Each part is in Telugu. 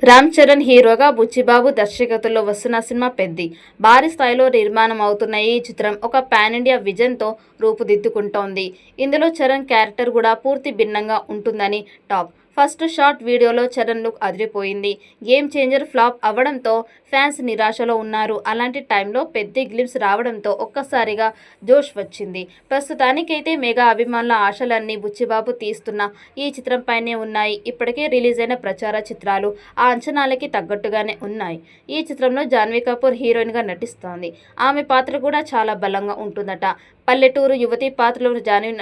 రామ్ చరణ్ హీరోగా బుచ్చిబాబు దర్శకత్వంలో వస్తున్న సినిమా పెద్ది. భారీ స్థాయిలో నిర్మాణం అవుతున్న ఈ చిత్రం ఒక పాన్ ఇండియా విజన్తో రూపుదిద్దుకుంటోంది. ఇందులో చరణ్ క్యారెక్టర్ కూడా పూర్తి భిన్నంగా ఉంటుందని టాక్. ఫస్ట్ షాట్ వీడియోలో చరణ్ లుక్ అదిరిపోయింది. గేమ్ చేంజర్ ఫ్లాప్ అవ్వడంతో ఫ్యాన్స్ నిరాశలో ఉన్నారు. అలాంటి టైంలో పెద్ద గ్లిమ్స్ రావడంతో ఒక్కసారిగా జోష్ వచ్చింది. ప్రస్తుతానికైతే మెగా అభిమానుల ఆశలన్నీ బుచ్చిబాబు తీస్తున్న ఈ చిత్రంపైనే ఉన్నాయి. ఇప్పటికే రిలీజ్ అయిన ప్రచార చిత్రాలు ఆ అంచనాలకి తగ్గట్టుగానే ఉన్నాయి. ఈ చిత్రంలో జాన్వీ కపూర్ హీరోయిన్గా నటిస్తోంది. ఆమె పాత్ర కూడా చాలా బలంగా ఉంటుందట. పల్లెటూరు యువతి పాత్రలో జాన్వీ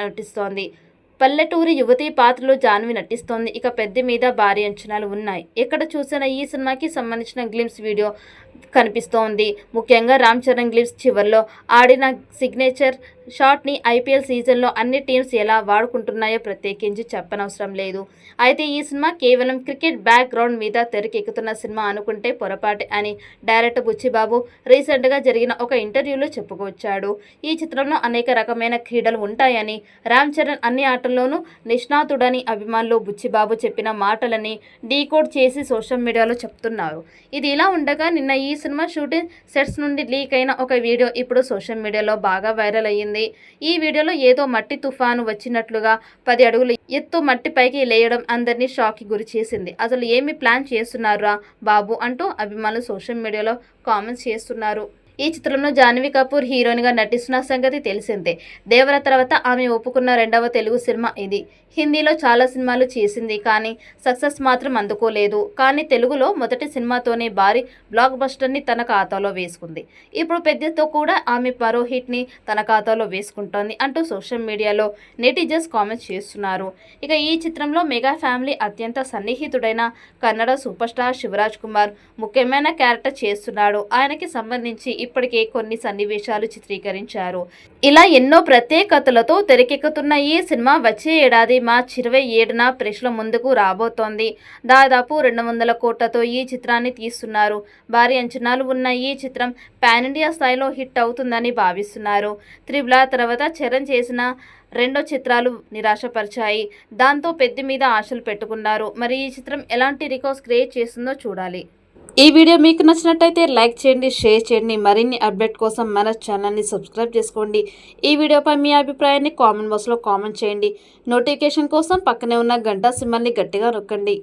నటిస్తోంది. ఇక పెద్ద మీద భారీ అంచనాలు ఉన్నాయి. ఎక్కడ చూసినా ఈ సినిమాకి సంబంధించిన గ్లిమ్స్ వీడియో కనిపిస్తోంది. ముఖ్యంగా రామ్ చరణ్ గ్లిమ్స్ చివర్లో ఆడిన సిగ్నేచర్ షాట్ని ఐపీఎల్ సీజన్లో అన్ని టీమ్స్ ఎలా వాడుకుంటున్నాయో ప్రత్యేకించి చెప్పనవసరం లేదు. అయితే ఈ సినిమా కేవలం క్రికెట్ బ్యాక్ గ్రౌండ్ మీద తెరకెక్కుతున్న సినిమా అనుకుంటే పొరపాటే అని డైరెక్టర్ బుచ్చిబాబు రీసెంట్గా జరిగిన ఒక ఇంటర్వ్యూలో చెప్పుకొచ్చాడు. ఈ చిత్రంలో అనేక రకమైన క్రీడలు ఉంటాయని, రామ్ చరణ్ అన్ని ఆటల్లోనూ నిష్ణాతుడని అభిమానులు బుచ్చిబాబు చెప్పిన మాటలని డీకోడ్ చేసి సోషల్ మీడియాలో చెప్తున్నారు. ఇది ఇలా ఉండగా నిన్న ఈ సినిమా షూటింగ్ సెట్స్ నుండి లీక్ అయిన ఒక వీడియో ఇప్పుడు సోషల్ మీడియాలో బాగా వైరల్ అయ్యింది. ఈ వీడియోలో ఏదో మట్టి తుఫాను వచ్చినట్లుగా 10 అడుగులు ఎత్తు మట్టి పైకి లేయడం అందరినీ షాక్కి గురి చేసింది. అసలు ఏమి ప్లాన్ చేస్తున్నారా బాబు అంటూ అభిమానులు సోషల్ మీడియాలో కామెంట్స్ చేస్తున్నారు. ఈ చిత్రంలో జాన్వీ కపూర్ హీరోయిన్గా నటిస్తున్న సంగతి తెలిసిందే. దేవర తర్వాత ఆమె ఒప్పుకున్న రెండవ తెలుగు సినిమా ఇది. హిందీలో చాలా సినిమాలు చేసింది, కానీ సక్సెస్ మాత్రం అందుకోలేదు. కానీ తెలుగులో మొదటి సినిమాతోనే భారీ బ్లాక్ బస్టర్ని తన ఖాతాలో వేసుకుంది. ఇప్పుడు పెద్దతో కూడా ఆమె మరో హిట్ని తన ఖాతాలో వేసుకుంటోంది అంటూ సోషల్ మీడియాలో నెటిజన్స్ కామెంట్స్ చేస్తున్నారు. ఇక ఈ చిత్రంలో మెగా ఫ్యామిలీ అత్యంత సన్నిహితుడైన కన్నడ సూపర్ స్టార్ శివరాజ్ కుమార్ ముఖ్యమైన క్యారెక్టర్ చేస్తున్నాడు. ఆయనకి సంబంధించి ఇప్పటికే కొన్ని సన్నివేశాలు చిత్రీకరించారు. ఇలా ఎన్నో ప్రత్యేకతలతో తెరకెక్కుతున్న ఈ సినిమా వచ్చే ఏడాది మార్చి 27న ప్రేక్షకుల ముందుకు రాబోతోంది. దాదాపు 200 కోట్లతో ఈ చిత్రాన్ని తీస్తున్నారు. భారీ అంచనాలు ఉన్న ఈ చిత్రం పాన్ ఇండియా స్థాయిలో హిట్ అవుతుందని భావిస్తున్నారు. త్రిబుల్ ఆర్ తర్వాత చరణ్ చేసిన రెండో చిత్రాలు నిరాశపరిచాయి. దాంతో పెద్ద మీద ఆశలు పెట్టుకున్నారు. మరి ఈ చిత్రం ఎలాంటి రికార్డ్స్ క్రియేట్ చేస్తుందో చూడాలి. ఈ వీడియో మీకు నచ్చినట్టయితే లైక్ చేయండి, షేర్ చేయండి. మరిన్ని అప్డేట్ కోసం మన ఛానల్ని సబ్స్క్రైబ్ చేసుకోండి. ఈ వీడియోపై మీ అభిప్రాయాన్ని కామెంట్ బాక్స్లో కామెంట్ చేయండి. నోటిఫికేషన్ కోసం పక్కనే ఉన్న గంట సింబల్ని గట్టిగా నొక్కండి.